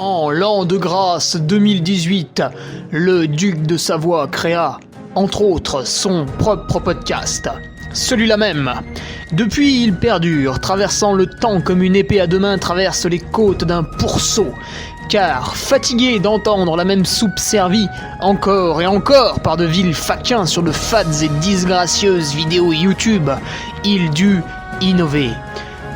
En l'an de grâce 2018, le duc de Savoie créa, entre autres, son propre podcast. Celui-là même. Depuis, il perdure, traversant le temps comme une épée à deux mains traverse les côtes d'un pourceau. Car, fatigué d'entendre la même soupe servie, encore et encore par de vils faquins sur de fades et disgracieuses vidéos YouTube, il dut innover.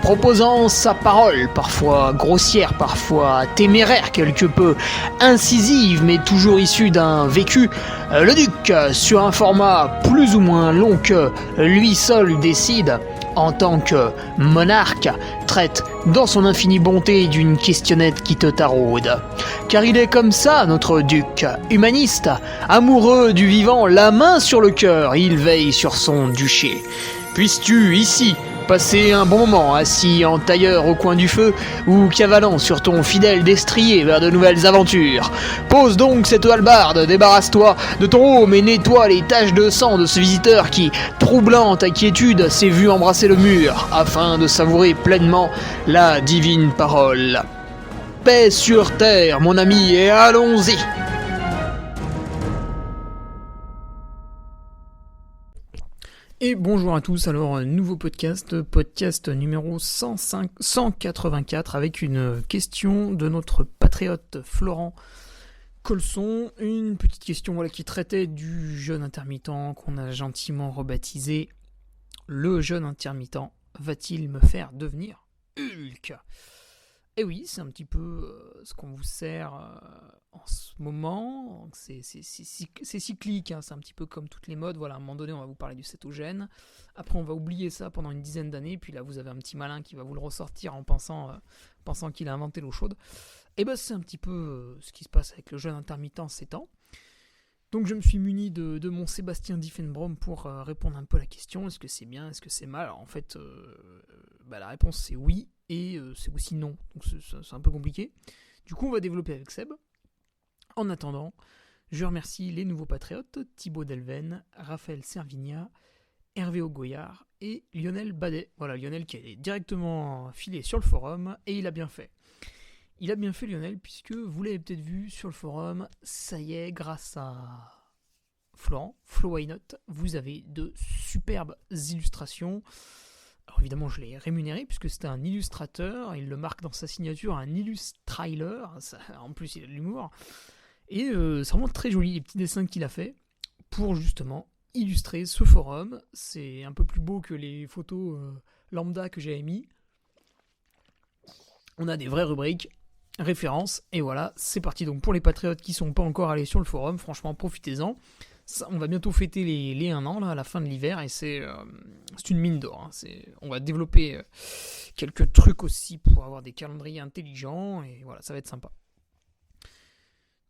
Proposant sa parole, parfois grossière, parfois téméraire quelque peu, incisive mais toujours issue d'un vécu, le duc, sur un format plus ou moins long que lui seul décide, en tant que monarque, traite dans son infinie bonté d'une questionnette qui te taraude. Car il est comme ça, notre duc, humaniste, amoureux du vivant, la main sur le cœur, il veille sur son duché. Puisses-tu, ici, passer un bon moment assis en tailleur au coin du feu ou cavalant sur ton fidèle destrier vers de nouvelles aventures. Pose donc cette hallebarde, débarrasse-toi de ton home et nettoie les taches de sang de ce visiteur qui, troublant ta quiétude, s'est vu embrasser le mur afin de savourer pleinement la divine parole. Paix sur terre, mon ami, et allons-y! Et bonjour à tous, alors nouveau podcast numéro 184 avec une question de notre patriote Florent Colson, une petite question qui traitait du jeûne intermittent qu'on a gentiment rebaptisé le jeûne intermittent va-t-il me faire devenir Hulk ? Et oui, c'est un petit peu ce qu'on vous sert en ce moment. C'est cyclique, hein, c'est un petit peu comme toutes les modes. Voilà, à un moment donné, on va vous parler du cétogène. Après, on va oublier ça pendant une dizaine d'années. Puis là, vous avez un petit malin qui va vous le ressortir en pensant qu'il a inventé l'eau chaude. Et ben, c'est un petit peu ce qui se passe avec le jeûne intermittent ces temps. Donc, je me suis muni de mon Sébastien Diffenbrom pour répondre un peu à la question. Est-ce que c'est bien ? Est-ce que c'est mal ? Alors, en fait, la réponse, c'est oui. Et c'est aussi non, donc c'est un peu compliqué. Du coup, on va développer avec Seb. En attendant, je remercie les nouveaux patriotes, Thibaut Delven, Raphaël Servigna, Hervé Augoyard et Lionel Badet. Voilà, Lionel qui est directement filé sur le forum, et il a bien fait. Il a bien fait, Lionel, puisque vous l'avez peut-être vu sur le forum, ça y est, grâce à Florent, Flo Why Not, vous avez de superbes illustrations. Alors évidemment, je l'ai rémunéré puisque c'était un illustrateur, il le marque dans sa signature, un illustrailer, en plus il a de l'humour, et c'est vraiment très joli les petits dessins qu'il a fait pour justement illustrer ce forum. C'est un peu plus beau que les photos lambda que j'avais mis. On a des vraies rubriques, références, et voilà, c'est parti. Donc pour les patriotes qui sont pas encore allés sur le forum, franchement profitez-en. Ça, on va bientôt fêter les 1 an là, à la fin de l'hiver, et c'est une mine d'or. Hein. On va développer quelques trucs aussi pour avoir des calendriers intelligents, et voilà, ça va être sympa.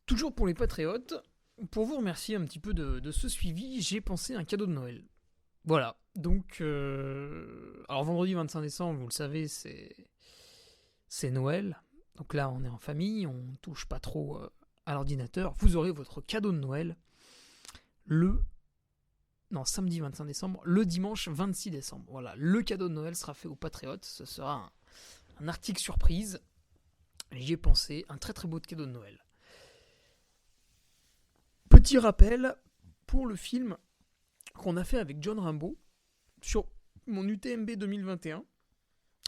Toujours pour les patriotes, pour vous remercier un petit peu de ce suivi, j'ai pensé à un cadeau de Noël. Voilà, donc alors vendredi 25 décembre, vous le savez, c'est Noël. Donc là, on est en famille, on touche pas trop à l'ordinateur. Vous aurez votre cadeau de Noël samedi 25 décembre, le dimanche 26 décembre. Voilà, le cadeau de Noël sera fait aux patriotes. Ce sera un article surprise. J'y ai pensé, un très très beau cadeau de Noël. Petit rappel pour le film qu'on a fait avec John Rimbaud sur mon UTMB 2021.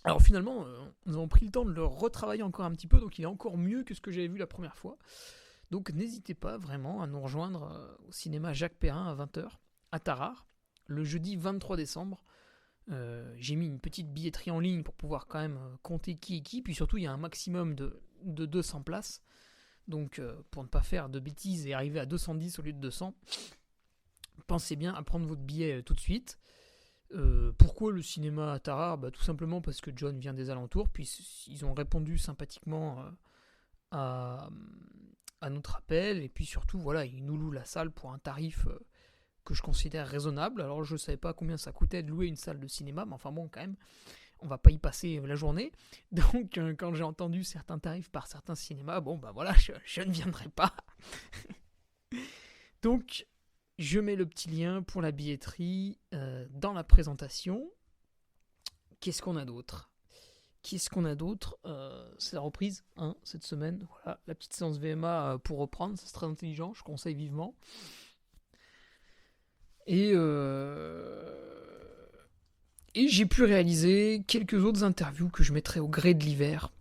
Alors finalement, nous avons pris le temps de le retravailler encore un petit peu, donc il est encore mieux que ce que j'avais vu la première fois. Donc n'hésitez pas vraiment à nous rejoindre au cinéma Jacques Perrin à 20h à Tarare, le jeudi 23 décembre. J'ai mis une petite billetterie en ligne pour pouvoir quand même compter qui est qui, puis surtout il y a un maximum de 200 places. Donc pour ne pas faire de bêtises et arriver à 210 au lieu de 200, pensez bien à prendre votre billet tout de suite. Pourquoi le cinéma à Tarare ? Tout simplement parce que John vient des alentours, puis ils ont répondu sympathiquement à notre appel, et puis surtout voilà, ils nous louent la salle pour un tarif que je considère raisonnable. Alors je savais pas combien ça coûtait de louer une salle de cinéma, mais enfin bon, quand même, on va pas y passer la journée. Donc quand j'ai entendu certains tarifs par certains cinémas, voilà, je ne viendrai pas. Donc je mets le petit lien pour la billetterie dans la présentation. Qu'est-ce qu'on a d'autre ? qu'est-ce qu'on a d'autre? C'est la reprise, hein, cette semaine. Voilà, la petite séance VMA pour reprendre, c'est très intelligent, je conseille vivement. Et, et j'ai pu réaliser quelques autres interviews que je mettrai au gré de l'hiver,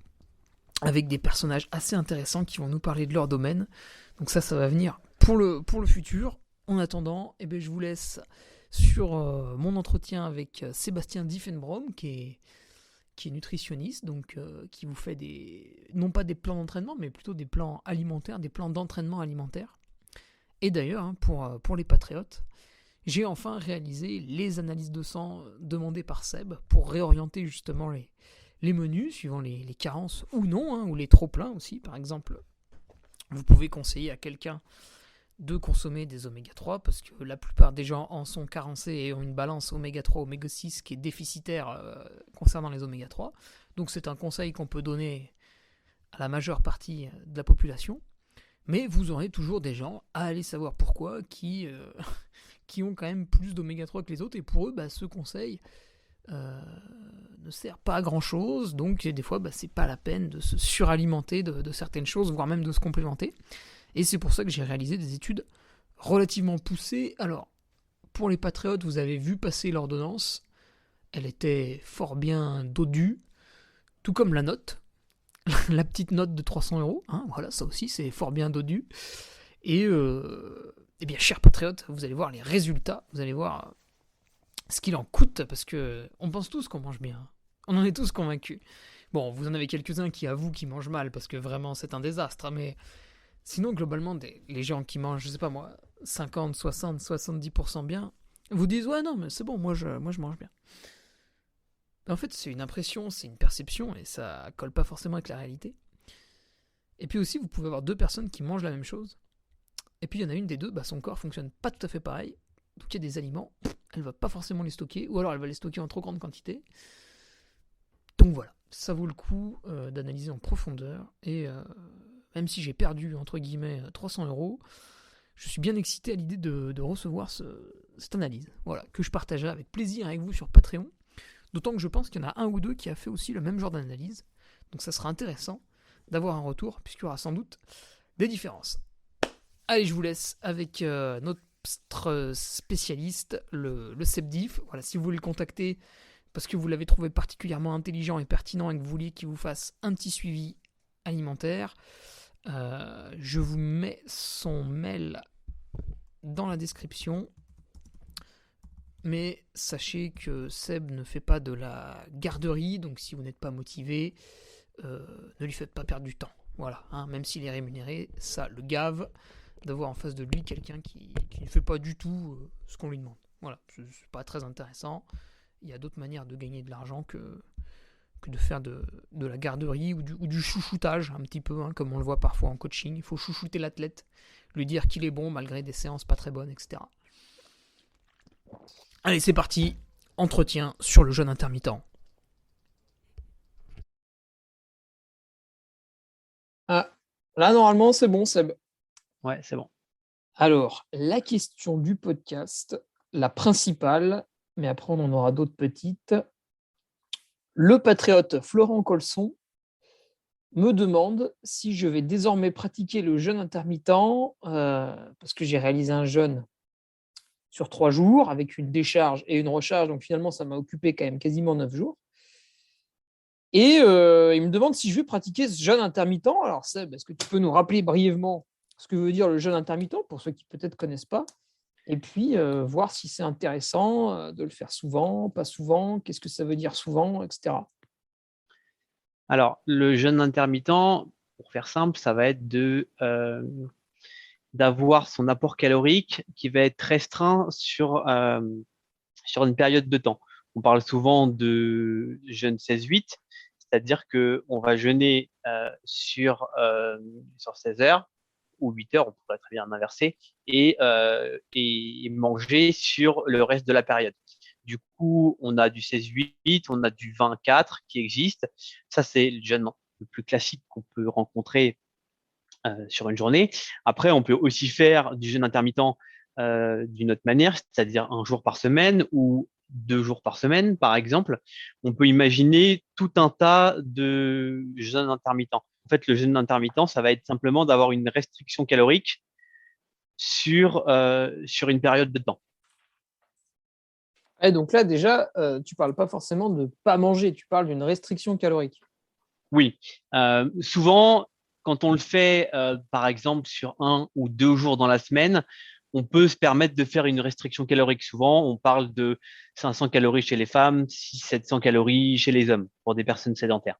avec des personnages assez intéressants qui vont nous parler de leur domaine. Donc ça va venir pour le futur. En attendant, eh bien, je vous laisse sur mon entretien avec Sébastien Diffenbrom, qui est nutritionniste, donc qui vous fait non pas des plans d'entraînement, mais plutôt des plans alimentaires, des plans d'entraînement alimentaire. Et d'ailleurs, hein, pour les patriotes, j'ai enfin réalisé les analyses de sang demandées par Seb pour réorienter justement les menus suivant les carences ou non, hein, ou les trop-pleins aussi. Par exemple, vous pouvez conseiller à quelqu'un de consommer des oméga 3 parce que la plupart des gens en sont carencés et ont une balance oméga 3 oméga 6 qui est déficitaire concernant les oméga 3. Donc c'est un conseil qu'on peut donner à la majeure partie de la population, mais vous aurez toujours des gens, à aller savoir pourquoi, qui ont quand même plus d'oméga 3 que les autres, et pour eux ce conseil ne sert pas à grand chose. Donc des fois c'est pas la peine de se suralimenter de certaines choses, voire même de se complémenter. Et c'est pour ça que j'ai réalisé des études relativement poussées. Alors, pour les patriotes, vous avez vu passer l'ordonnance. Elle était fort bien dodue, tout comme la note. La petite note de 300 €. Hein, voilà, ça aussi, c'est fort bien dodu. Et, eh bien, chers patriotes, vous allez voir les résultats. Vous allez voir ce qu'il en coûte, parce que on pense tous qu'on mange bien. On en est tous convaincus. Bon, vous en avez quelques-uns qui avouent qu'ils mangent mal, parce que vraiment, c'est un désastre, mais... Sinon, globalement, les gens qui mangent, je sais pas moi, 50, 60, 70% bien, vous disent ouais, non, mais c'est bon, moi je mange bien. En fait, c'est une impression, c'est une perception, et ça colle pas forcément avec la réalité. Et puis aussi, vous pouvez avoir deux personnes qui mangent la même chose, et puis il y en a une des deux, son corps fonctionne pas tout à fait pareil. Donc il y a des aliments, elle va pas forcément les stocker, ou alors elle va les stocker en trop grande quantité. Donc voilà, ça vaut le coup d'analyser en profondeur, et même si j'ai perdu, entre guillemets, 300 €, je suis bien excité à l'idée de recevoir cette analyse. Voilà, que je partagerai avec plaisir avec vous sur Patreon. D'autant que je pense qu'il y en a un ou deux qui a fait aussi le même genre d'analyse. Donc ça sera intéressant d'avoir un retour, puisqu'il y aura sans doute des différences. Allez, je vous laisse avec notre spécialiste, le Sebdiff. Voilà, si vous voulez le contacter, parce que vous l'avez trouvé particulièrement intelligent et pertinent et que vous vouliez qu'il vous fasse un petit suivi alimentaire, je vous mets son mail dans la description. Mais sachez que Seb ne fait pas de la garderie, donc si vous n'êtes pas motivé, ne lui faites pas perdre du temps. Voilà, hein, même s'il est rémunéré, ça le gave d'avoir en face de lui quelqu'un qui ne fait pas du tout ce qu'on lui demande. Voilà, c'est pas très intéressant. Il y a d'autres manières de gagner de l'argent que de faire de la garderie ou du chouchoutage un petit peu, hein, comme on le voit parfois en coaching. Il faut chouchouter l'athlète, lui dire qu'il est bon malgré des séances pas très bonnes, etc. Allez, c'est parti, entretien sur le jeûne intermittent. Ah, là normalement c'est bon Seb. Ouais, c'est bon. Alors, la question du podcast, la principale, mais après on en aura d'autres petites. Le patriote Florent Colson me demande si je vais désormais pratiquer le jeûne intermittent, parce que j'ai réalisé un jeûne sur 3 jours avec une décharge et une recharge, donc finalement ça m'a occupé quand même quasiment 9 jours. Et il me demande si je vais pratiquer ce jeûne intermittent. Alors Seb, est-ce que tu peux nous rappeler brièvement ce que veut dire le jeûne intermittent pour ceux qui peut-être ne connaissent pas, et puis voir si c'est intéressant de le faire souvent, pas souvent, qu'est-ce que ça veut dire souvent, etc. Alors, le jeûne intermittent, pour faire simple, ça va être d'avoir son apport calorique qui va être restreint sur une période de temps. On parle souvent de jeûne 16-8, c'est-à-dire qu'on va jeûner sur 16 heures ou 8 heures, on pourrait très bien inverser, et manger sur le reste de la période. Du coup, on a du 16-8, on a du 20-4 qui existe. Ça, c'est le jeûne le plus classique qu'on peut rencontrer sur une journée. Après, on peut aussi faire du jeûne intermittent d'une autre manière, c'est-à-dire un jour par semaine ou 2 jours par semaine, par exemple, on peut imaginer tout un tas de jeûnes intermittents. En fait, le jeûne intermittent, ça va être simplement d'avoir une restriction calorique sur une période de temps. Et donc là, déjà, tu parles pas forcément de pas manger, tu parles d'une restriction calorique. Oui, souvent, quand on le fait, par exemple, sur 1 ou 2 jours dans la semaine, on peut se permettre de faire une restriction calorique. Souvent, on parle de 500 calories chez les femmes, 600-700 calories chez les hommes, pour des personnes sédentaires.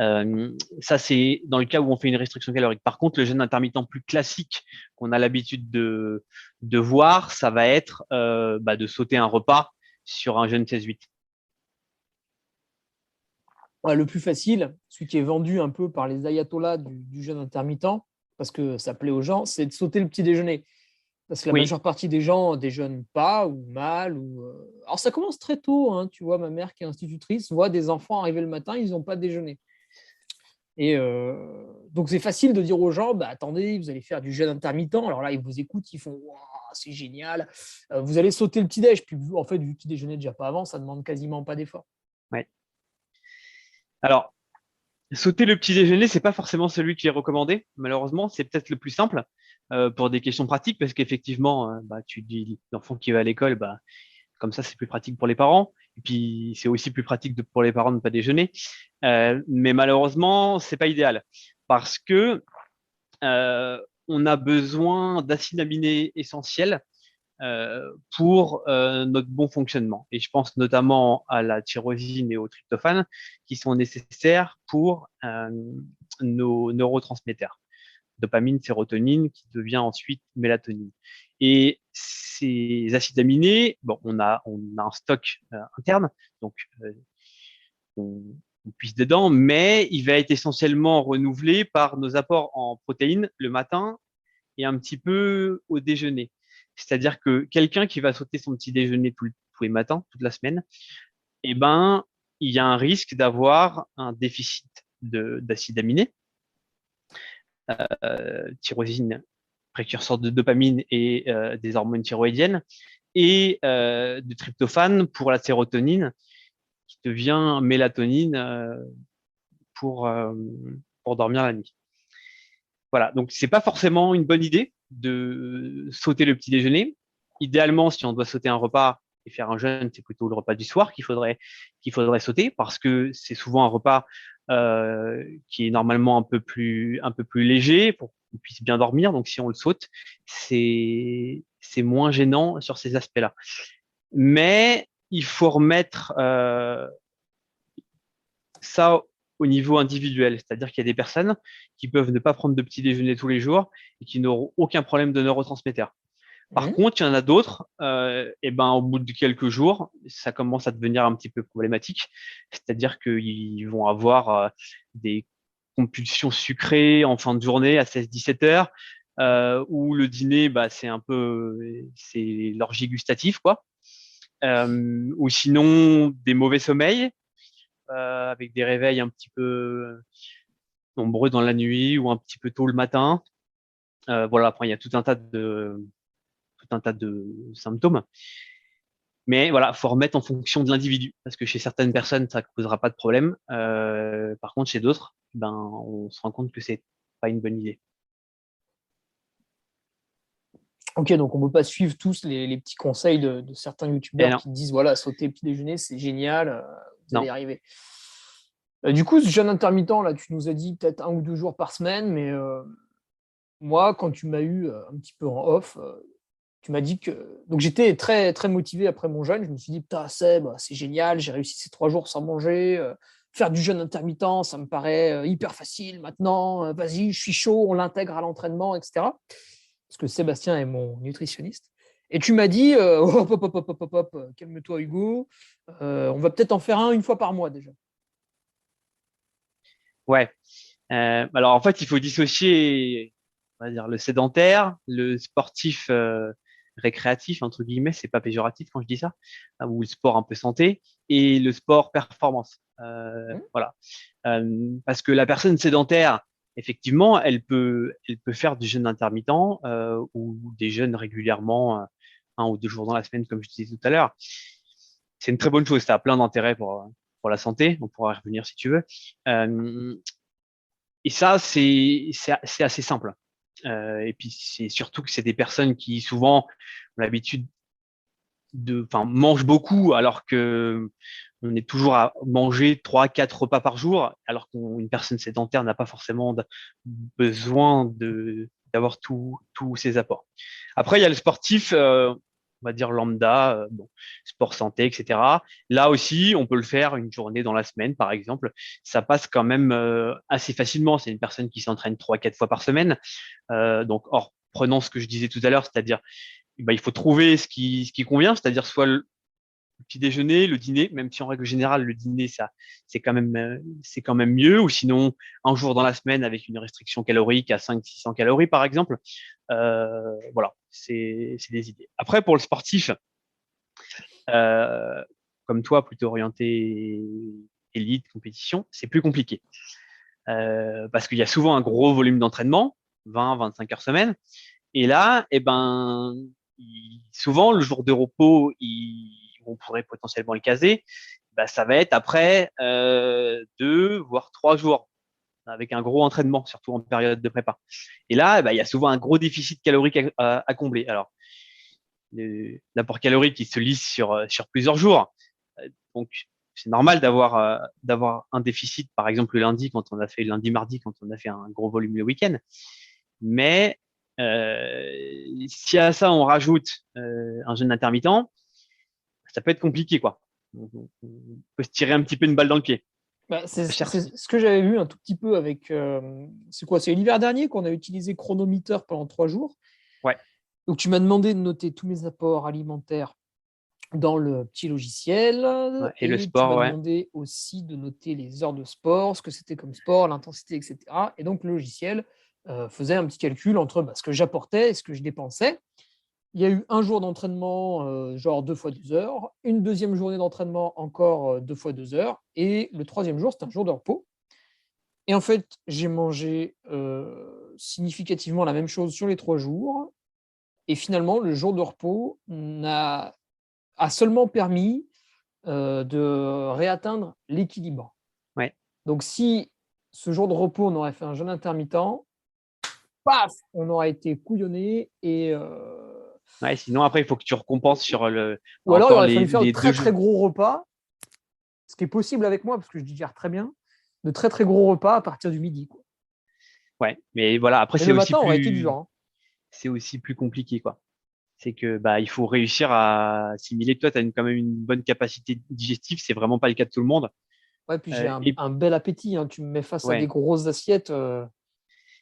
Euh, Ça, c'est dans le cas où on fait une restriction calorique. Par contre, le jeûne intermittent plus classique qu'on a l'habitude de voir, ça va être de sauter un repas sur un jeûne 16-8. Ouais, le plus facile, celui qui est vendu un peu par les ayatollahs du jeûne intermittent, parce que ça plaît aux gens, c'est de sauter le petit déjeuner. Parce que la Oui, majeure partie des gens déjeunent pas ou mal. Alors ça commence très tôt, hein, tu vois, ma mère qui est institutrice voit des enfants arriver le matin, ils n'ont pas déjeuné. Et donc c'est facile de dire aux gens, bah, attendez, vous allez faire du jeûne intermittent. Alors là, ils vous écoutent, ils font, waouh, c'est génial. Vous allez sauter le petit déj. Puis en fait, vu qu'ils déjeunaient déjà pas avant, ça demande quasiment pas d'effort. ouais. Alors, sauter le petit déjeuner, c'est pas forcément celui qui est recommandé. Malheureusement, c'est peut-être le plus simple pour des questions pratiques, parce qu'effectivement, tu dis l'enfant qui va à l'école, comme ça, c'est plus pratique pour les parents. Et puis, c'est aussi plus pratique pour les parents de ne pas déjeuner. Mais malheureusement, c'est pas idéal parce que on a besoin d'acides aminés essentiels pour notre bon fonctionnement. Et je pense notamment à la tyrosine et au tryptophane qui sont nécessaires pour nos neurotransmetteurs. Dopamine, sérotonine, qui devient ensuite mélatonine. Et ces acides aminés, bon, on a un stock interne, donc on, on puise dedans, mais il va être essentiellement renouvelé par nos apports en protéines le matin et un petit peu au déjeuner. C'est-à-dire que quelqu'un qui va sauter son petit déjeuner tous les matins, toute la semaine, eh ben, il y a un risque d'avoir un déficit d'acides aminés, tyrosine, précurseur de dopamine et des hormones thyroïdiennes, et de tryptophane pour la sérotonine, qui devient mélatonine pour, euh, pour dormir la nuit. Voilà, donc c'est pas forcément une bonne idée de sauter le petit déjeuner. Idéalement, si on doit sauter un repas et faire un jeûne, c'est plutôt le repas du soir qu'il faudrait sauter parce que c'est souvent un repas qui est normalement un peu plus léger pour qu'on puisse bien dormir. Donc si on le saute, c'est moins gênant sur ces aspects-là. Mais il faut remettre ça au niveau individuel, c'est-à-dire qu'il y a des personnes qui peuvent ne pas prendre de petit déjeuner tous les jours et qui n'auront aucun problème de neurotransmetteurs. Par Mhm. contre, il y en a d'autres, et ben, au bout de quelques jours, ça commence à devenir un petit peu problématique. C'est-à-dire qu'ils vont avoir des compulsions sucrées en fin de journée à 16-17 heures, où le dîner, c'est l'orgie gustative, quoi. Ou sinon, des mauvais sommeils, avec des réveils un petit peu nombreux dans la nuit ou un petit peu tôt le matin. Voilà, après, il y a tout un tas de symptômes. Mais voilà, faut remettre en fonction de l'individu, parce que chez certaines personnes, ça ne causera pas de problème. Par contre, chez d'autres, on se rend compte que c'est pas une bonne idée. Ok, donc on ne peut pas suivre tous les petits conseils de certains Et youtubeurs non, qui disent voilà, sauter le petit déjeuner, c'est génial, vous allez y non. arriver. Du coup, ce jeûne intermittent, là, tu nous as dit peut-être 1 ou 2 jours par semaine, mais moi, quand tu m'as eu un petit peu en off, tu m'as dit que. Donc j'étais très, très motivé après mon jeûne. Je me suis dit, putain, Seb, c'est génial, j'ai réussi ces 3 jours sans manger. Faire du jeûne intermittent, ça me paraît hyper facile maintenant. Vas-y, je suis chaud, on l'intègre à l'entraînement, etc. Parce que Sébastien est mon nutritionniste. Et tu m'as dit, hop, hop, hop, hop, hop, hop, hop, calme-toi, Hugo. On va peut-être en faire un une fois par mois déjà. Ouais. Alors en fait, il faut dissocier, on va dire, le sédentaire, le sportif récréatif, entre guillemets, c'est pas péjoratif quand je dis ça, hein, ou le sport un peu santé, et le sport performance. Hmm. Voilà. Parce que la personne sédentaire, effectivement, elle peut faire du jeûne intermittent ou des jeûnes régulièrement, 1 ou 2 jours dans la semaine, comme je disais tout à l'heure. c'est une très bonne chose. Ça a plein d'intérêts pour la santé. On pourra y revenir si tu veux. Et ça, c'est assez simple. Et puis, c'est surtout que c'est des personnes qui souvent ont l'habitude enfin, mangent beaucoup alors que on est toujours à manger 3, 4 repas par jour, alors qu'une personne sédentaire n'a pas forcément besoin d'avoir tous ces apports. Après, il y a le sportif, on va dire lambda, bon, sport santé, etc. Là aussi, on peut le faire une journée dans la semaine, par exemple. Ça passe quand même assez facilement. C'est une personne qui s'entraîne 3, 4 fois par semaine. Donc, or, prenons ce que je disais tout à l'heure, c'est-à-dire bah, il faut trouver ce qui convient, c'est-à-dire soit le petit déjeuner, le dîner, même si en règle générale, le dîner, ça, c'est quand même mieux, ou sinon, un jour dans la semaine avec une restriction calorique à 500-600 calories, par exemple. Voilà, c'est des idées. Après, pour le sportif, euh, comme toi, plutôt orienté élite, compétition, c'est plus compliqué. Parce qu'il y a souvent un gros volume d'entraînement, 20-25 heures semaine. Et là, eh ben, souvent, le jour de repos, on pourrait potentiellement le caser, bah, ça va être après 2 voire 3 jours, avec un gros entraînement, surtout en période de prépa. Et là, bah, il y a souvent un gros déficit calorique à combler. Alors, l'apport calorique, il se lisse sur plusieurs jours. Donc, c'est normal d'avoir un déficit, par exemple, le lundi, quand on a fait lundi, mardi, quand on a fait un gros volume le week-end. Mais si à ça on rajoute un jeûne intermittent, ça peut être compliqué, quoi. On peut se tirer un petit peu une balle dans le pied. Bah, c'est Cherche. ce que j'avais vu un tout petit peu avec. C'est quoi? C'est l'hiver dernier qu'on a utilisé Chronometer pendant 3 jours. Ouais, Donc, tu m'as demandé de noter tous mes apports alimentaires dans le petit logiciel ouais. Et le et tu sport, m'as ouais. demandé aussi de noter les heures de sport, ce que c'était comme sport, l'intensité, etc. Et donc, le logiciel faisait un petit calcul entre ce que j'apportais et ce que je dépensais. Il y a eu un jour d'entraînement, genre 2 fois 2 heures, une deuxième journée d'entraînement encore 2 fois 2 heures, et le troisième jour, c'est un jour de repos. Et en fait, j'ai mangé significativement la même chose sur les 3 jours, et finalement, le jour de repos a seulement permis de réatteindre l'équilibre. Ouais. Donc si ce jour de repos, on aurait fait un jeûne intermittent, paf, on aurait été couillonné et Ouais, sinon, après, il faut que tu recompenses sur ou alors il encore aurait fallu faire de les deux très jours. très gros repas, ce qui est possible avec moi parce que je digère très bien, de très très gros repas à partir du midi, quoi. Ouais, mais voilà, après, Mais le matin aurait été dur, hein. c'est aussi plus compliqué, quoi. C'est que bah il faut réussir à assimiler. Toi, tu as quand même une bonne capacité digestive, c'est vraiment pas le cas de tout le monde. Ouais, puis j'ai Et un bel appétit, hein. Tu me mets face à des ouais, grosses assiettes. Je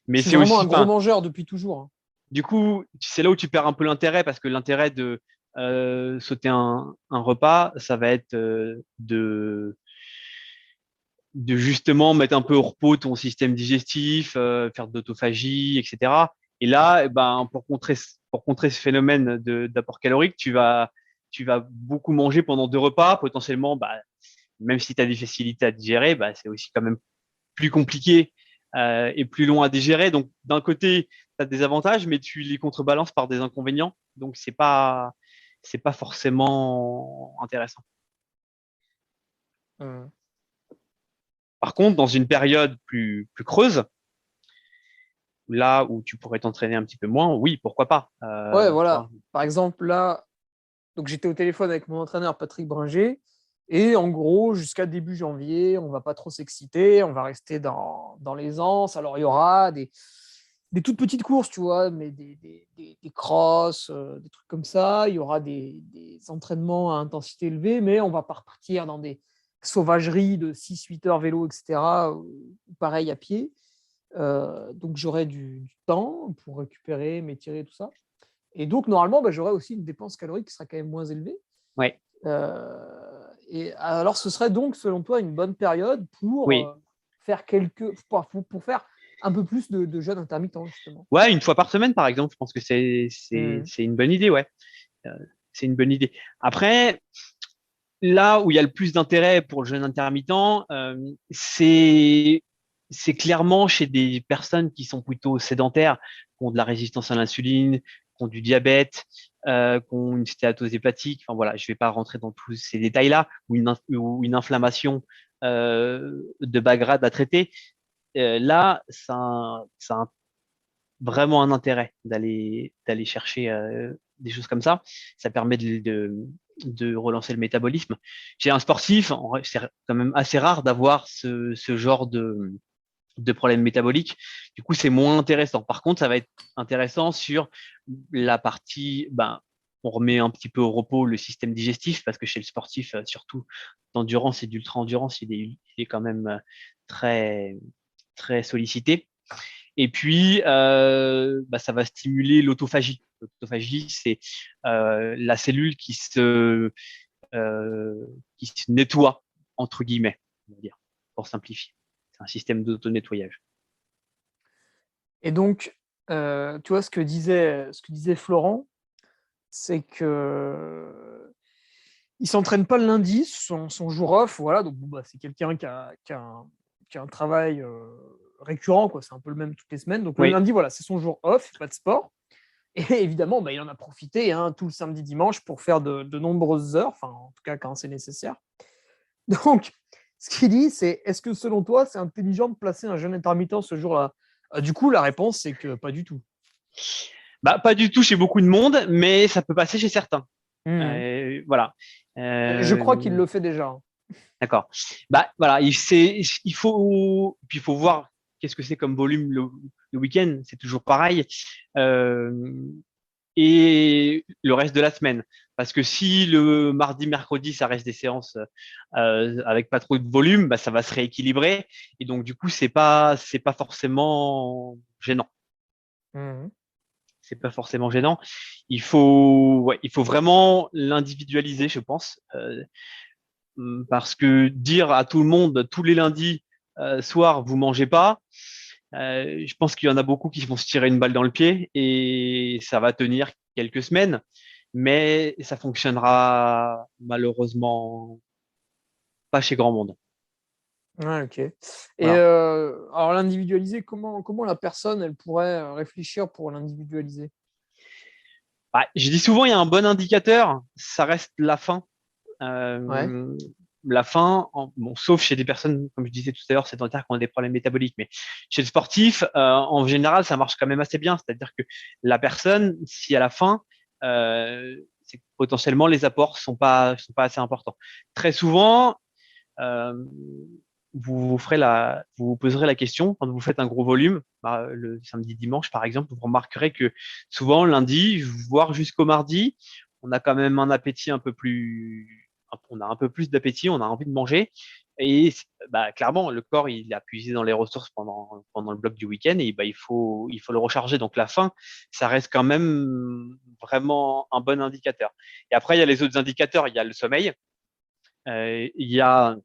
mais suis c'est vraiment aussi, un gros enfin, mangeur depuis toujours, hein. du coup, c'est là où tu perds un peu l'intérêt parce que l'intérêt de sauter un repas, ça va être de justement mettre un peu au repos ton système digestif, faire de l'autophagie, etc. Et là, eh ben, pour contrer ce phénomène d'apport calorique, tu vas beaucoup manger pendant 2 repas, potentiellement, bah, même si tu as des facilités à digérer, bah, c'est aussi quand même plus compliqué et plus long à digérer. Donc, d'un côté, tu as des avantages, mais tu les contrebalances par des inconvénients. Donc, c'est pas forcément intéressant. Mmh. Par contre, dans une période plus creuse, là où tu pourrais t'entraîner un petit peu moins, oui, pourquoi pas. Ouais, Tu vois. voilà. Par exemple, là, donc j'étais au téléphone avec mon entraîneur Patrick Bringer, et en gros, jusqu'à début janvier, on va pas trop s'exciter, on va rester dans l'aisance. Alors, il y aura des toutes petites courses, tu vois, mais des crosses, des trucs comme ça. Il y aura des entraînements à intensité élevée, mais on va pas repartir dans des sauvageries de 6-8 heures vélo, etc., ou pareil à pied. Donc, j'aurai du temps pour récupérer, m'étirer, tout ça. Et donc, normalement, j'aurai aussi une dépense calorique qui sera quand même moins élevée. Ouais, Et alors, ce serait donc, selon toi, une bonne période pour oui. faire pour faire un peu plus de jeûne intermittent, justement. Ouais, une fois par semaine, par exemple, je pense que c'est c'est Mmh. c'est une bonne idée, ouais. Euh, c'est une bonne idée. Après, là où il y a le plus d'intérêt pour le jeûne intermittent, c'est clairement chez des personnes qui sont plutôt sédentaires, qui ont de la résistance à l'insuline, qui ont du diabète, qui ont une stéatose hépatique. Enfin voilà, je vais pas rentrer dans tous ces détails-là, ou une inflammation de bas grade à traiter. Là, ça a vraiment un intérêt d'aller chercher des choses comme ça. Ça permet de relancer le métabolisme. Chez un sportif, c'est quand même assez rare d'avoir ce genre de problèmes métaboliques. Du coup, c'est moins intéressant. Par contre, ça va être intéressant sur la partie, ben, on remet un petit peu au repos le système digestif parce que chez le sportif, surtout d'endurance et d'ultra-endurance, il est quand même très, très sollicité. Et puis, bah, ça va stimuler l'autophagie. L'autophagie, c'est la cellule qui se nettoie, entre guillemets, on va dire, pour simplifier. C'est un système d'auto-nettoyage. Et donc, tu vois, ce que disait Florent, c'est que il s'entraîne pas le lundi, son jour off, voilà. Donc, bon, bah, c'est quelqu'un qui a un travail récurrent, quoi. C'est un peu le même toutes les semaines. Donc, le Oui, lundi, voilà, c'est son jour off, pas de sport. Et évidemment, bah, il en a profité tout le samedi, dimanche pour faire de nombreuses heures, enfin, en tout cas, quand c'est nécessaire. Donc, ce qu'il dit, c'est est-ce que selon toi, c'est intelligent de placer un jeûne intermittent ce jour-là? Du coup, la réponse, c'est que pas du tout. bah, pas du tout chez beaucoup de monde, mais ça peut passer chez certains. Mhm. Voilà. Je crois qu'il Euh, le fait déjà. d'accord. Bah voilà, il faut voir qu'est-ce que c'est comme volume le week-end. C'est toujours pareil. Euh, et le reste de la semaine. Parce que si le mardi, mercredi, ça reste des séances avec pas trop de volume, bah, ça va se rééquilibrer. Et donc, du coup, c'est pas forcément gênant. Mhm. C'est pas forcément gênant. Il faut vraiment l'individualiser, je pense. Parce que dire à tout le monde, tous les lundis, soir, vous mangez pas, je pense qu'il y en a beaucoup qui vont se tirer une balle dans le pied et ça va tenir quelques semaines, mais ça fonctionnera malheureusement pas chez grand monde. Ouais, ok. Et Voilà. alors l'individualiser, comment la personne, elle pourrait réfléchir pour l'individualiser? Bah, je dis souvent, il y a un bon indicateur, ça reste la faim. Ouais. Euh, la faim, bon, sauf chez des personnes, comme je disais tout à l'heure, sédentaires qui ont des problèmes métaboliques, mais chez le sportif, en général, ça marche quand même assez bien. C'est-à-dire que la personne, si elle a faim, c'est que potentiellement les apports sont pas assez importants. Très souvent, euh, vous poserez la question quand vous faites un gros volume, bah, le samedi, dimanche par exemple, vous remarquerez que souvent lundi, voire jusqu'au mardi, on a quand même un appétit on a un peu plus d'appétit, on a envie de manger. Et bah, clairement, le corps, il a puisé dans les ressources pendant le bloc du week-end et bah, il faut le recharger. Donc la faim, ça reste quand même vraiment un bon indicateur. Et après, il y a les autres indicateurs. Il y a le sommeil, il y a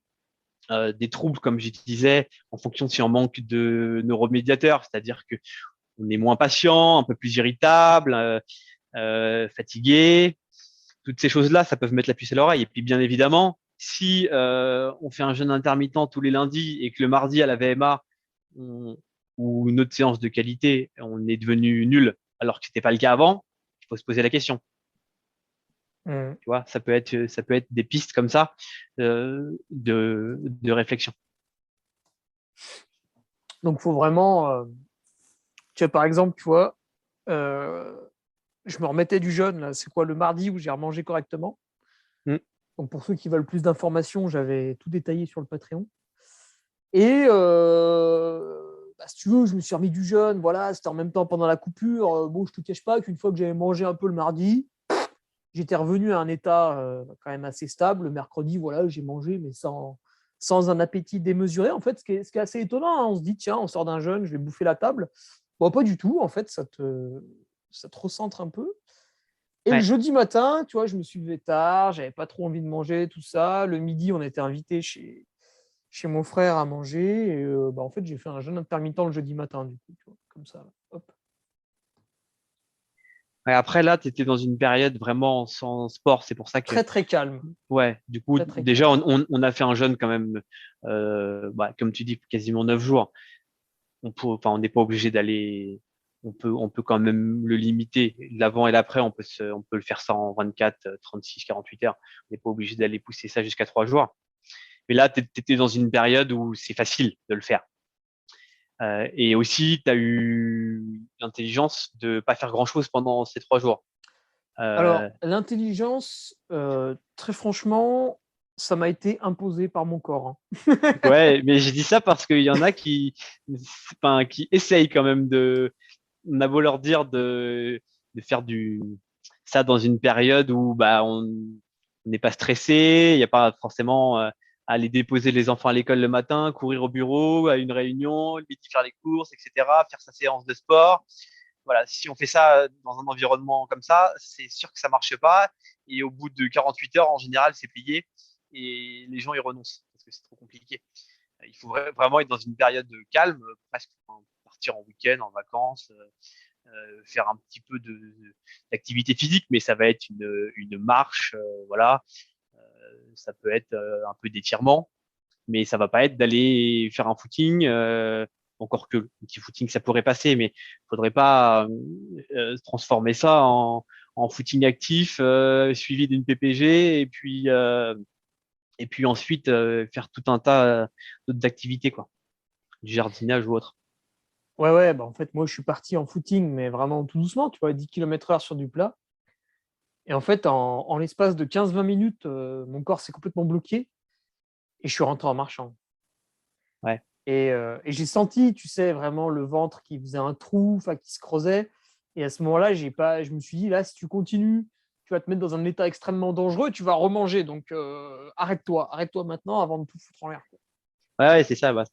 des troubles, comme je disais, en fonction de si on manque de neuromédiateurs, c'est-à-dire que on est moins patient, un peu plus irritable, fatigué. Toutes ces choses-là, ça peut mettre la puce à l'oreille. Et puis, bien évidemment, si on fait un jeûne intermittent tous les lundis et que le mardi à la VMA ou une autre séance de qualité, on est devenu nul alors que c'était pas le cas avant, il faut se poser la question. Mhm. Tu vois, ça peut être des pistes comme ça de réflexion. Donc, il faut vraiment, tu vois, par exemple, tu vois, euh, je me remettais du jeûne, là, c'est quoi, le mardi où j'ai remangé correctement. Mm. Donc, pour ceux qui veulent plus d'informations, j'avais tout détaillé sur le Patreon. Et bah, si tu veux, je me suis remis du jeûne. Voilà, c'était en même temps pendant la coupure. Bon, je te cache pas qu'une fois que j'avais mangé un peu le mardi, j'étais revenu à un état quand même assez stable. Le mercredi, voilà, j'ai mangé, mais sans un appétit démesuré. En fait, ce qui est assez étonnant, on se dit, tiens, on sort d'un jeûne, je vais bouffer la table. Bon, pas du tout. En fait, ça te recentre un peu. Et le Ouais. jeudi matin, tu vois, je me suis levé tard, j'avais pas trop envie de manger, tout ça. Le midi, on était invité chez mon frère à manger. Et bah, en fait, j'ai fait un jeûne intermittent le jeudi matin, du coup, tu vois, comme ça. Hop. Ouais, après, là, tu étais dans une période vraiment sans sport. C'est pour ça que, Très, très calme. ouais, du coup, Très, très déjà, calme. on a fait un jeûne quand même, bah, comme tu dis, quasiment 9 jours. Enfin, on n'est pas obligé d'aller. on peut quand même le limiter. L'avant et l'après, on peut le faire ça en 24, 36, 48 heures. On n'est pas obligé d'aller pousser ça jusqu'à 3 jours. Mais là, tu étais dans une période où c'est facile de le faire. Et aussi, tu as eu l'intelligence de pas faire grand-chose pendant ces 3 jours. Alors, l'intelligence, très franchement, ça m'a été imposé par mon corps, hein. Ouais, mais j'ai dit ça parce qu'il y en a enfin, qui essayent quand même on a beau leur dire de faire ça dans une période où bah on n'est pas stressé, il n'y a pas forcément à aller déposer les enfants à l'école le matin, courir au bureau, à une réunion, le midi faire les courses, etc., faire sa séance de sport. Voilà, si on fait ça dans un environnement comme ça, c'est sûr que ça marche pas. Et au bout de 48 heures, en général, c'est plié et les gens y renoncent parce que c'est trop compliqué. Il faut vraiment être dans une période de calme, presque partir en week-end, en vacances, faire un petit peu d'activité physique, mais ça va être une marche, voilà. Ça peut être un peu d'étirement, mais ça va pas être d'aller faire un footing. Encore que le petit footing, ça pourrait passer, mais faudrait pas transformer ça en footing actif suivi d'une PPG et puis ensuite faire tout un tas d'autres activités, quoi, du jardinage ou autre. Ouais, ouais, bah en fait, moi, je suis parti en footing, mais vraiment tout doucement, tu vois, 10 km/h sur du plat. Et en fait, en l'espace de 15-20 minutes, mon corps s'est complètement bloqué et je suis rentré en marchant. Ouais. Et j'ai senti, tu sais, vraiment le ventre qui faisait un trou, enfin, qui se creusait. Et à ce moment-là, je me suis dit, là, si tu continues, tu vas te mettre dans un état extrêmement dangereux, tu vas remanger. Donc, arrête-toi maintenant avant de tout foutre en l'air. Ouais, ouais, c'est ça. Bah,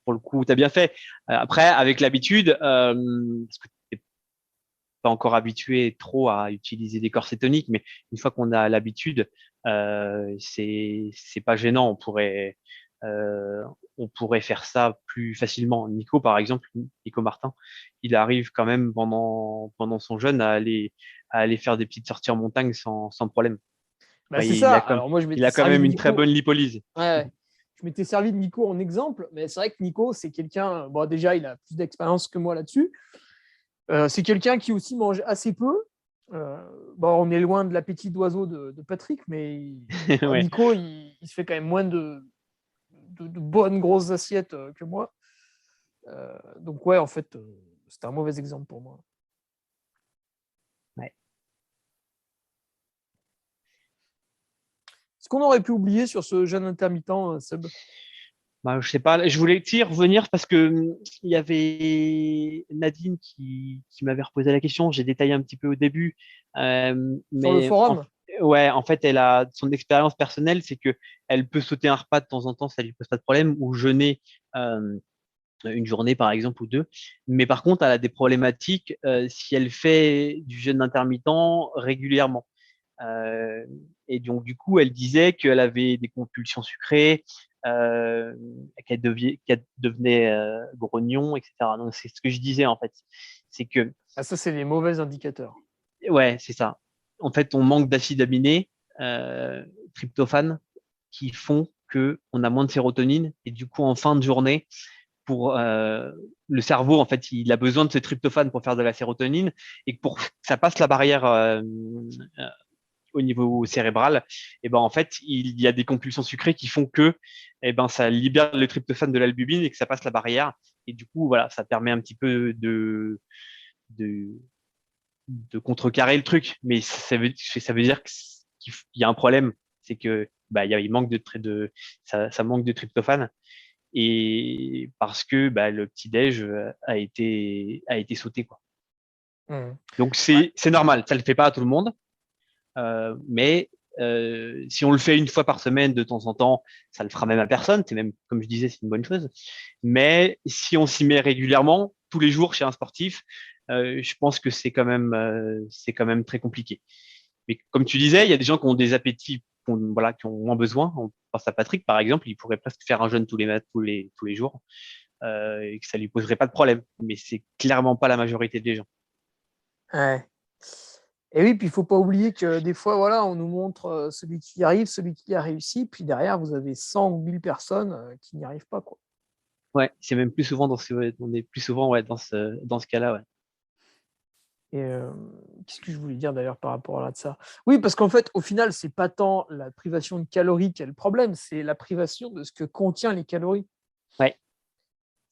pour le coup, tu as bien fait. Après, avec l'habitude, parce que t'es pas encore habitué trop à utiliser des corsets toniques, mais une fois qu'on a l'habitude, c'est pas gênant. Euh, on pourrait faire ça plus facilement. Nico, par exemple, Nico Martin, il arrive quand même pendant son jeûne à aller faire des petites sorties en montagne sans problème. Bah, Enfin, c'est ça. Alors, moi, je il m'étais a quand servi même de une très Nico. bonne lipolyse. Ouais, ouais. Je m'étais servi de Nico en exemple, mais c'est vrai que Nico, c'est quelqu'un, bon, déjà, il a plus d'expérience que moi là-dessus. C'est quelqu'un qui aussi mange assez peu. Euh, bon, on est loin de l'appétit d'oiseau de Patrick, mais bon, Ouais. Nico, il se fait quand même moins de bonnes grosses assiettes que moi. Donc, ouais, en fait, c'était un mauvais exemple pour moi. Ouais. Ce qu'on aurait pu oublier sur ce jeûne intermittent, Seb? Bah, je sais pas, je voulais y revenir parce que il y avait Nadine qui m'avait reposé la question. J'ai détaillé un petit peu au début, Sur le mais forum? ouais, en fait, elle a son expérience personnelle, c'est que elle peut sauter un repas de temps en temps, ça lui pose pas de problème, ou jeûner euh, une journée par exemple ou deux. Mais par contre, elle a des problématiques si elle fait du jeûne intermittent régulièrement. Euh, et donc, du coup, elle disait qu'elle avait des compulsions sucrées, euh, qu'elle devenait grognon, etc. Donc, c'est ce que je disais, en fait. C'est que, Ah, ça, c'est les mauvais indicateurs. ouais, c'est ça. En fait, on manque d'acides aminés, euh, tryptophane, qui font que on a moins de sérotonine. Et du coup, en fin de journée, pour le cerveau, en fait, il a besoin de ce tryptophane pour faire de la sérotonine. Et pour que ça passe la barrière au niveau cérébral, et ben en fait, il y a des compulsions sucrées qui font que et ben ça libère le tryptophane de l'albumine et que ça passe la barrière. Et du coup, voilà, ça permet un petit peu de, de contrecarrer le truc. Mais ça veut dire qu'il y a un problème, c'est que bah, il manque ça manque de tryptophane et parce que bah, le petit déj a été sauté quoi. Mmh. Donc Ouais. c'est normal, ça le fait pas à tout le monde. Mais si on le fait une fois par semaine de temps en temps, ça le fera même à personne. C'est même, comme je disais, c'est une bonne chose. Mais si on s'y met régulièrement, tous les jours chez un sportif, je pense que c'est quand même très compliqué. Mais comme tu disais, il y a des gens qui ont des appétits, voilà, qui ont moins besoin. On pense à Patrick, par exemple, il pourrait presque faire un jeûne tous les jours et que ça lui poserait pas de problème. Mais c'est clairement pas la majorité des gens. Ouais. Et oui, puis il ne faut pas oublier que des fois, voilà, on nous montre celui qui y arrive, celui qui y a réussi, puis derrière, vous avez 100 ou 1000 personnes qui n'y arrivent pas, quoi. Ouais, c'est même plus souvent on est plus souvent ouais, dans ce cas-là. Ouais. Et qu'est-ce que je voulais dire d'ailleurs par rapport à ça? Oui, parce qu'en fait, au final, c'est pas tant la privation de calories qui est le problème, c'est la privation de ce que contient les calories. Ouais.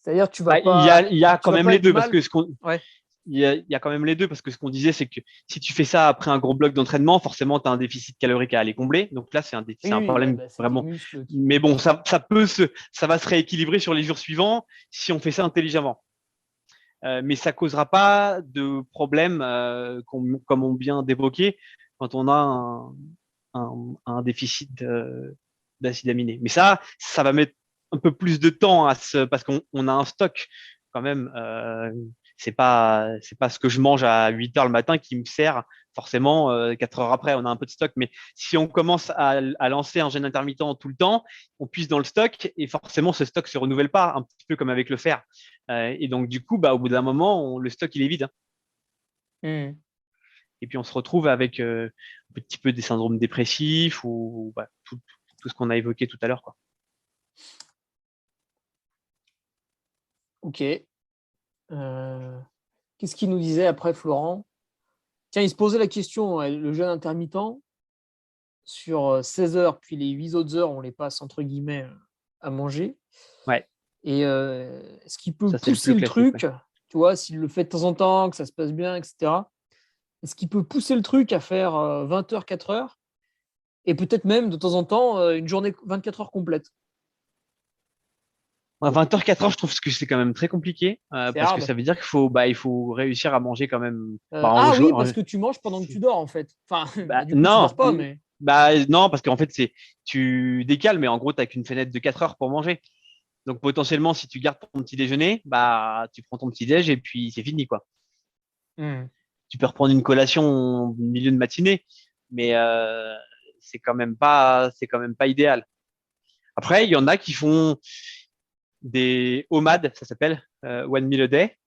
C'est-à-dire, tu vas Bah, pas, il y a tu quand vas même pas les être deux parce mal. que Ouais. il y a quand même les deux parce que ce qu'on disait, c'est que si tu fais ça après un gros bloc d'entraînement, forcément, tu as un déficit calorique à aller combler. Donc là, Oui, c'est un oui, problème bah, c'est tes vraiment. muscles qui Mais vont. bon, ça va se rééquilibrer sur les jours suivants si on fait ça intelligemment. Mais ça causera pas de problème, comme on vient d'évoquer, quand on a un déficit d'acide aminé. Mais ça va mettre un peu plus de temps parce qu'on a un stock quand même. C'est pas ce que je mange à 8 heures le matin qui me sert forcément 4 heures après. On a un peu de stock. Mais si on commence à lancer un jeûne intermittent tout le temps, on puise dans le stock et forcément ce stock se renouvelle pas, un petit peu comme avec le fer. Et donc du coup, bah, au bout d'un moment, le stock il est vide, hein. Hmm. Et puis on se retrouve avec un petit peu des syndromes dépressifs ou bah, tout ce qu'on a évoqué tout à l'heure, quoi. Ok. Qu'est-ce qu'il nous disait après, Florent? Tiens, il se posait la question, le jeûne intermittent, sur 16 heures, puis les 8 autres heures, on les passe entre guillemets à manger. Ouais, Et est-ce qu'il peut ça c'est le pousser plus le classique. Ouais. truc, tu vois, s'il le fait de temps en temps, que ça se passe bien, etc. Est-ce qu'il peut pousser le truc à faire 20 heures, 4 heures, et peut-être même de temps en temps une journée 24 heures complète? À 20h, 4h, je trouve que c'est quand même très compliqué C'est parce que hard. ça veut dire il faut réussir à manger quand même. Ah oui, parce que tu manges pendant que tu dors, en fait. Enfin, bah, Bah, du coup, tu non, dors pas, mais. non, parce qu'en fait, tu décales, mais en gros, tu n'as qu'une fenêtre de 4 heures pour manger. Donc potentiellement, si tu gardes ton petit déjeuner, bah, tu prends ton petit déj et puis c'est fini, quoi. Hmm. Tu peux reprendre une collation au milieu de matinée, mais c'est quand même pas idéal. Après, il y en a qui font des OMAD, ça s'appelle One Meal a Day,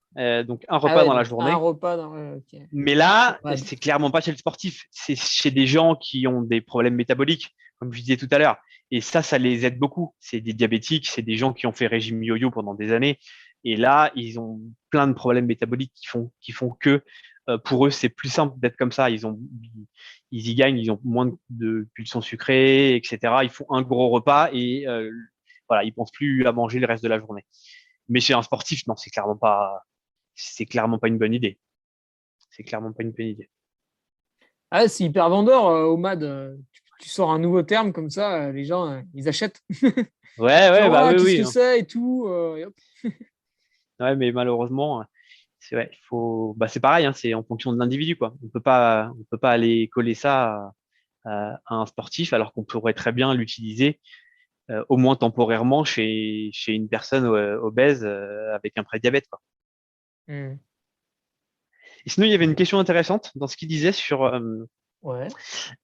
donc un Ah repas ouais, dans la donc un journée. repas dans. Ouais, ok. Mais là, Nomade. c'est clairement pas chez le sportif, c'est chez des gens qui ont des problèmes métaboliques, comme je disais tout à l'heure. Et ça les aide beaucoup. C'est des diabétiques, c'est des gens qui ont fait régime yo-yo pendant des années. Et là, ils ont plein de problèmes métaboliques qui font que pour eux, c'est plus simple d'être comme ça. Ils y gagnent, ils ont moins de pulsions sucrées, etc. Ils font un gros repas et voilà, ils pensent plus à manger le reste de la journée. Mais chez un sportif, non, c'est clairement pas une bonne idée. C'est clairement pas une bonne idée. Ah, c'est hyper vendeur, Omad. Tu sors un nouveau terme comme ça, les gens, ils achètent. Ouais, ouais, Genre, bah ah, oui, qu'est-ce oui, que hein. c'est et tout. Et hop. Ouais, mais malheureusement, bah c'est pareil, hein, c'est en fonction de l'individu, quoi. On peut pas aller coller ça à un sportif alors qu'on pourrait très bien l'utiliser, au moins temporairement chez une personne obèse avec un prédiabète, quoi. Hmm. Et sinon, il y avait une question intéressante dans ce qu'il disait sur Ouais.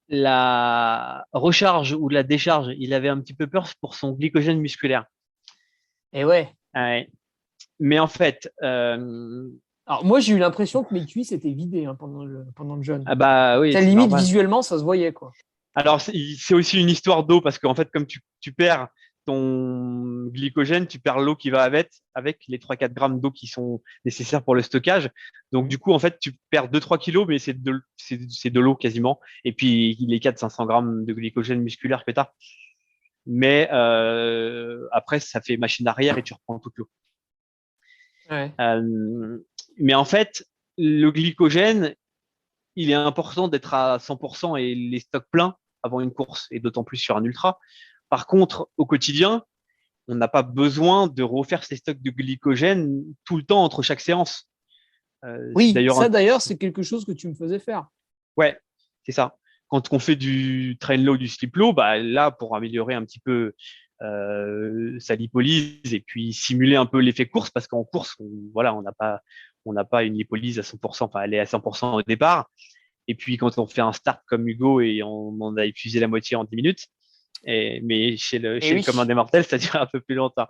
la recharge ou la décharge. Il avait un petit peu peur pour son glycogène musculaire. Et ouais. Ouais. Mais en fait, Alors, moi, j'ai eu l'impression que mes cuisses étaient vidées hein, pendant le jeûne. ah bah oui, À la c'est limite, normal. visuellement, ça se voyait, quoi. Alors, c'est aussi une histoire d'eau parce qu'en fait, comme tu perds ton glycogène, tu perds l'eau qui va avec les 3-4 grammes d'eau qui sont nécessaires pour le stockage. Donc, Hmm. du coup, en fait, tu perds 2-3 kilos, mais c'est de l'eau quasiment. Et puis, les 400-500 grammes de glycogène musculaire que tu as. Mais après, ça fait machine arrière et tu reprends toute l'eau. Ouais. Euh, mais en fait, le glycogène, il est important d'être à 100% et les stocks pleins avant une course, et d'autant plus sur un ultra. Par contre, au quotidien, on n'a pas besoin de refaire ces stocks de glycogène tout le temps entre chaque séance. C'est Oui, d'ailleurs ça d'ailleurs, c'est quelque chose que tu me faisais faire. ouais, c'est ça. Quand on fait du train low, du slip low, bah là, pour améliorer un petit peu sa lipolyse et puis simuler un peu l'effet course, parce qu'en course, voilà, on n'a pas une lipolyse à 100%, enfin, elle est à 100% au départ. Et puis, quand on fait un start comme Hugo et on en a épuisé la moitié en 10 minutes, mais Et chez le commun oui. des mortels, ça dure un peu plus longtemps.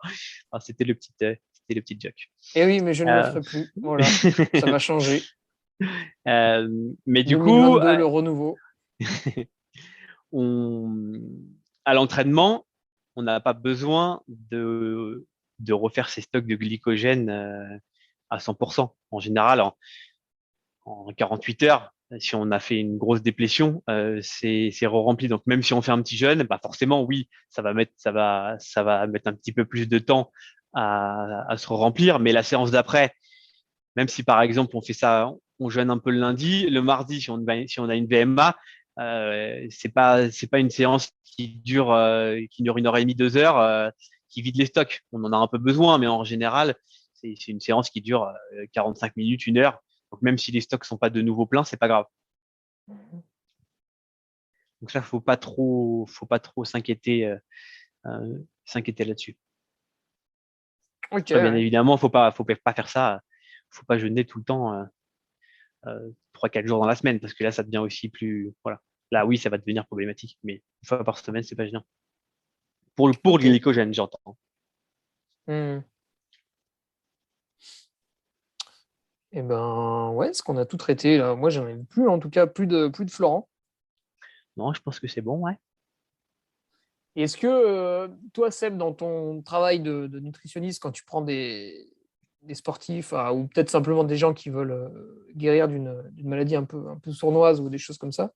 Alors, c'était le petit joke. Et oui, mais je ne le Euh, ferai plus. Voilà. Ça va changer. mais du coup, 2022, le renouveau. on, à l'entraînement, on n'a pas besoin de refaire ses stocks de glycogène à 100%. En général, en 48 heures. Si on a fait une grosse déplétion, c'est re-rempli. Donc même si on fait un petit jeûne, bah forcément oui, ça va mettre un petit peu plus de temps à se remplir. Mais la séance d'après, même si par exemple on fait ça, on jeûne un peu le lundi, le mardi si on a une VMA, c'est pas une séance qui dure 1 heure et demie, 2 heures, qui vide les stocks. On en a un peu besoin, mais en général c'est une séance qui dure 45 minutes, 1 heure. Donc même si les stocks sont pas de nouveau pleins, c'est pas grave. Donc ça, faut pas trop s'inquiéter là-dessus. Ok, Après, bien ouais. évidemment, faut pas faire ça. Faut pas jeûner tout le temps, 3, 4 jours dans la semaine, parce que là, ça devient aussi plus, voilà. Là, oui, ça va devenir problématique, mais 1 fois par semaine, c'est pas gênant. Pour le Ok. glycogène, j'entends. Hmm. Eh ben, ouais, est-ce qu'on a tout traité là? Moi, j'en ai plus, en tout cas, plus de Florent. Non, je pense que c'est bon, ouais. Et est-ce que toi, Seb, dans ton travail de nutritionniste, quand tu prends des sportifs ou peut-être simplement des gens qui veulent guérir d'une maladie un peu sournoise ou des choses comme ça,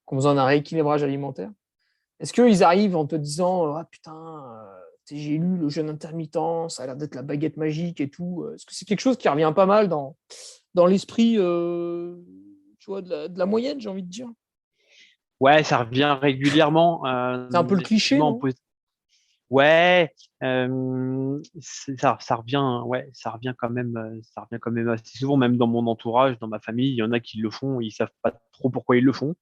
qui ont besoin d'un rééquilibrage alimentaire, est-ce qu'ils arrivent en te disant ah putain, j'ai lu le jeûne intermittent, ça a l'air d'être la baguette magique et tout. Est-ce que c'est quelque chose qui revient pas mal dans l'esprit tu vois, de la moyenne, j'ai envie de dire? Ouais, ça revient régulièrement. C'est un peu le cliché, Effectivement, non? ouais, ça revient, ouais, ça revient quand même assez souvent, même dans mon entourage, dans ma famille, il y en a qui le font, ils savent pas trop pourquoi ils le font.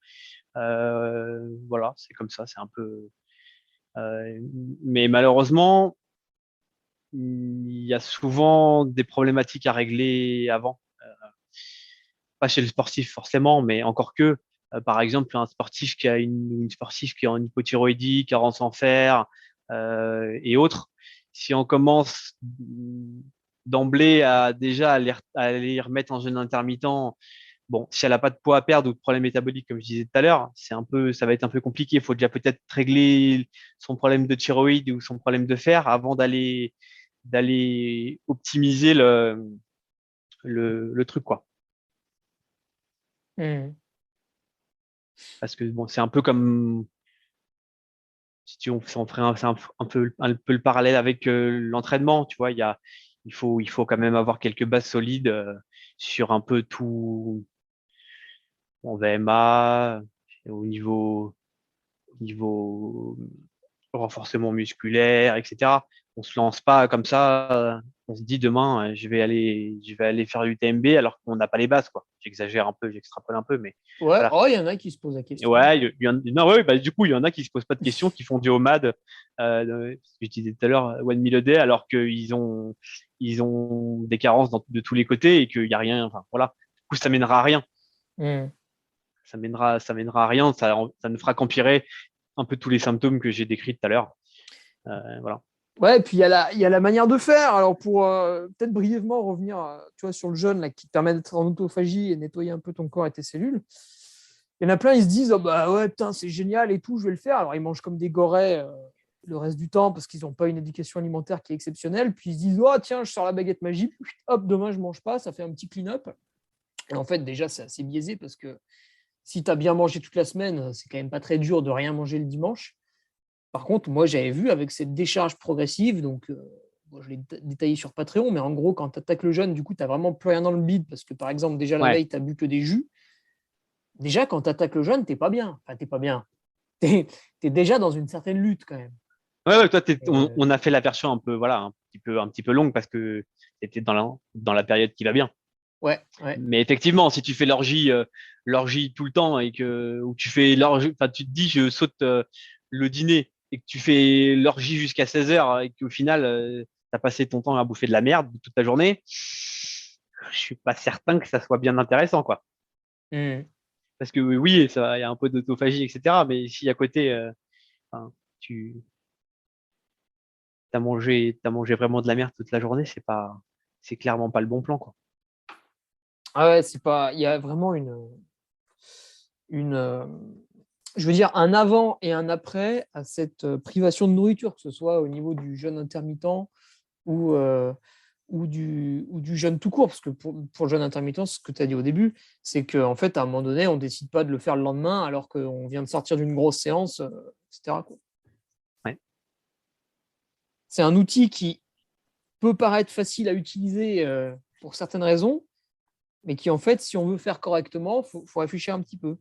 Voilà, c'est comme ça, c'est un peu. euh, mais malheureusement, il y a souvent des problématiques à régler avant. Pas chez le sportif forcément, mais encore que, par exemple, un sportif qui a une sportive qui est en hypothyroïdie, carence en fer et autres, si on commence d'emblée à déjà à les remettre en jeûne intermittent, bon, si elle n'a pas de poids à perdre ou de problème métabolique, comme je disais tout à l'heure, ça va être un peu compliqué. Il faut déjà peut-être régler son problème de thyroïde ou son problème de fer avant d'aller optimiser le truc, quoi. Hmm. Parce que bon, c'est un peu comme si on ferait un peu le parallèle avec l'entraînement, tu vois, il faut quand même avoir quelques bases solides sur un peu tout en VMA, au niveau renforcement musculaire, etc. On se lance pas comme ça. On se dit demain, je vais aller faire du TMB alors qu'on n'a pas les bases, quoi. J'exagère un peu, j'extrapole un peu, mais Ouais, voilà. oh, il y en a qui se posent la question. Ouais, non, ouais, bah, du coup, il y en a qui se posent pas de questions, qui font du OMAD, ce que je disais tout à l'heure, One Meal a Day, alors ils ont des carences de tous les côtés et qu'il y a rien, enfin, voilà. Du coup, ça mènera à rien. Hmm. Ça mènera à rien. Ça ne fera qu'empirer un peu tous les symptômes que j'ai décrits tout à l'heure. Voilà. Ouais, et puis il y a la manière de faire. Alors, pour peut-être brièvement revenir tu vois, sur le jeûne là, qui te permet d'être en autophagie et nettoyer un peu ton corps et tes cellules, il y en a plein, ils se disent oh, bah ouais, putain, c'est génial et tout, je vais le faire. Alors, ils mangent comme des gorées le reste du temps parce qu'ils n'ont pas une éducation alimentaire qui est exceptionnelle. Puis ils se disent oh, tiens, je sors la baguette magique, hop, demain, je mange pas, ça fait un petit clean-up. Et en fait, déjà, c'est assez biaisé parce que si tu as bien mangé toute la semaine, c'est quand même pas très dur de rien manger le dimanche. Par contre, moi, j'avais vu avec cette décharge progressive, donc bon, je l'ai détaillé sur Patreon, mais en gros, quand tu attaques le jeûne, du coup, tu n'as vraiment plus rien dans le bide parce que, par exemple, déjà la Ouais. veille, tu as bu que des jus. Déjà, quand tu attaques le jeûne, tu n'es pas bien. Enfin, tu n'es pas bien. Tu es déjà dans une certaine lutte quand même. Ouais, ouais, toi, Euh, on a fait la version un peu, voilà, un petit peu longue parce que c'était dans la période qui va bien. ouais, ouais. Mais effectivement, si tu fais l'orgie tout le temps et ou tu fais l'orgie, enfin, tu te dis, je saute le dîner et que tu fais l'orgie jusqu'à 16 heures et qu'au final, t'as passé ton temps à bouffer de la merde toute ta journée, je suis pas certain que ça soit bien intéressant, quoi. Hmm. Parce que oui, ça, il y a un peu d'autophagie, etc. Mais si à côté, enfin, tu t'as mangé vraiment de la merde toute la journée, c'est clairement pas le bon plan, quoi. Ah ouais, c'est pas. Il y a vraiment une je veux dire, un avant et un après à cette privation de nourriture, que ce soit au niveau du jeûne intermittent ou ou du jeûne tout court, parce que pour le jeûne intermittent, ce que tu as dit au début, c'est qu'en fait, à un moment donné, on ne décide pas de le faire le lendemain alors qu'on vient de sortir d'une grosse séance, etc. quoi. Ouais. C'est un outil qui peut paraître facile à utiliser pour certaines raisons, mais qui, en fait, si on veut faire correctement, faut réfléchir un petit peu.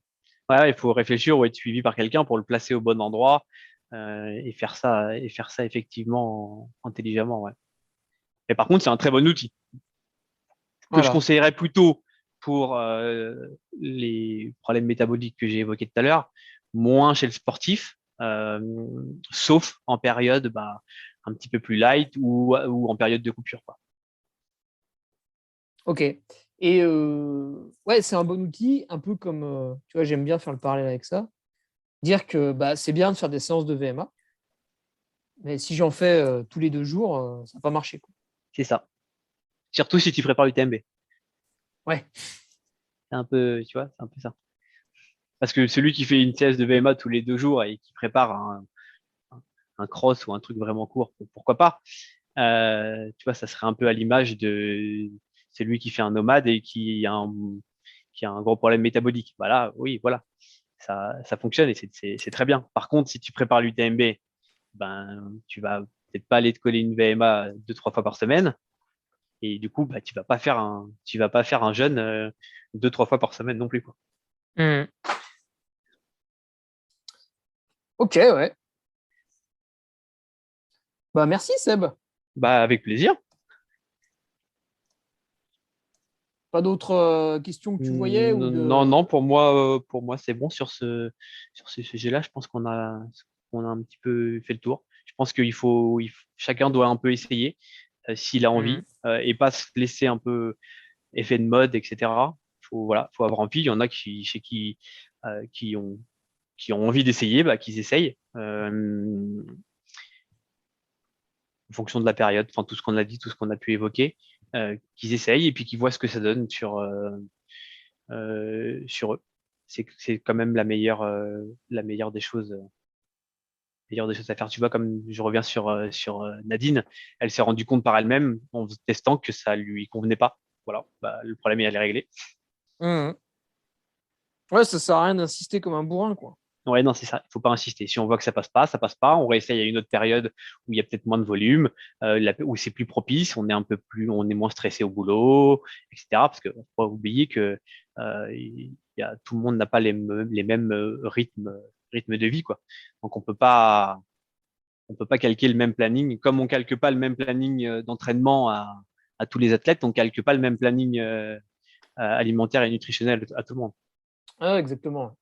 Ouais, il faut réfléchir ou être suivi par quelqu'un pour le placer au bon endroit et faire ça effectivement intelligemment. Ouais. Et par contre, c'est un très bon outil que je conseillerais plutôt pour les problèmes métaboliques que j'ai évoqués tout à l'heure, moins chez le sportif, sauf en période un petit peu plus light ou en période de coupure, quoi. Ok. Et ouais, c'est un bon outil, un peu comme, tu vois, j'aime bien faire le parallèle avec ça. Dire que c'est bien de faire des séances de VMA, mais si j'en fais tous les 2 jours, ça va pas marcher, quoi. C'est ça. Surtout si tu prépares l'UTMB. Ouais. C'est un peu, tu vois, c'est un peu ça. Parce que celui qui fait une séance de VMA tous les 2 jours et qui prépare un cross ou un truc vraiment court, pourquoi pas. Tu vois, ça serait un peu à l'image de celui qui fait un nomade et qui a un gros problème métabolique. Voilà, oui, voilà. Ça fonctionne et c'est très bien. Par contre, si tu prépares l'UTMB, tu vas peut-être pas aller te coller une VMA 2-3 fois par semaine. Et du coup, tu vas pas faire un jeûne 2-3 fois par semaine non plus, quoi. Mmh. Ok, ouais. Merci Seb. Avec plaisir. Pas d'autres questions que tu voyais Non, pour moi c'est bon sur ce sujet-là. Je pense qu'on a un petit peu fait le tour. Je pense chacun doit un peu essayer s'il a envie et pas se laisser un peu effet de mode, etc. Faut avoir envie. Il y en a qui ont envie d'essayer, qu'ils essayent en fonction de la période. Enfin, tout ce qu'on a dit, tout ce qu'on a pu évoquer, qu'ils essayent et puis qu'ils voient ce que ça donne sur eux. C'est quand même la meilleure des choses. Meilleure des choses à faire. Tu vois, comme je reviens sur Nadine, elle s'est rendue compte par elle-même en testant que ça lui convenait pas. Voilà, le problème est réglé. Ouais, ça sert à rien d'insister comme un bourrin, quoi. Ouais, non, c'est ça. Il faut pas insister. Si on voit que ça passe pas, ça passe pas. On réessaye à une autre période où il y a peut-être moins de volume, où c'est plus propice, on est moins stressé au boulot, etc. Parce que faut pas oublier que tout le monde n'a pas les mêmes rythmes de vie, quoi. Donc on peut pas calquer le même planning. Comme on calque pas le même planning d'entraînement à tous les athlètes, on calque pas le même planning alimentaire et nutritionnel à tout le monde. Ah, exactement.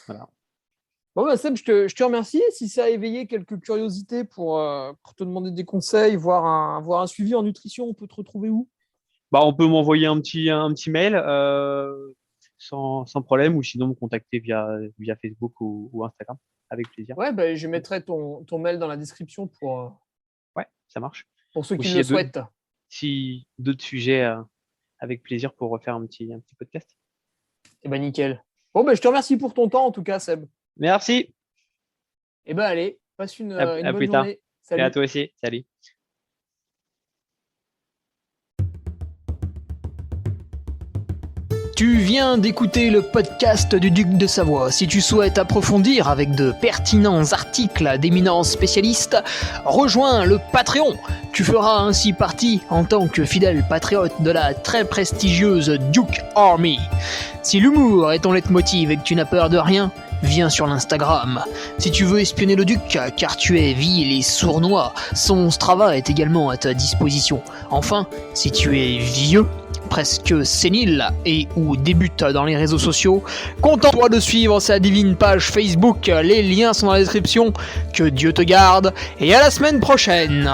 Voilà. Bon, Seb, je te remercie. Si ça a éveillé quelques curiosités pour te demander des conseils, voir un suivi en nutrition, on peut te retrouver où? On peut m'envoyer un petit mail sans problème, ou sinon me contacter via Facebook ou Instagram, avec plaisir. Ouais, je mettrai ton mail dans la description pour ouais, ça marche. Pour ceux qui le souhaitent. Si d'autres sujets, avec plaisir pour refaire un petit podcast. Nickel. Bon, je te remercie pour ton temps en tout cas, Seb. Merci. Allez, passe une bonne journée. Salut. Et à toi aussi. Salut. Tu viens d'écouter le podcast du Duc de Savoie. Si tu souhaites approfondir avec de pertinents articles d'éminents spécialistes, rejoins le Patreon. Tu feras ainsi partie en tant que fidèle patriote de la très prestigieuse Duke Army. Si l'humour est ton leitmotiv et que tu n'as peur de rien, viens sur l'Instagram. Si tu veux espionner le Duc, car tu es vil et sournois, son Strava est également à ta disposition. Enfin, si tu es vieux, presque sénile et ou débute dans les réseaux sociaux, contente-toi de suivre sa divine page Facebook, les liens sont dans la description. Que Dieu te garde et à la semaine prochaine.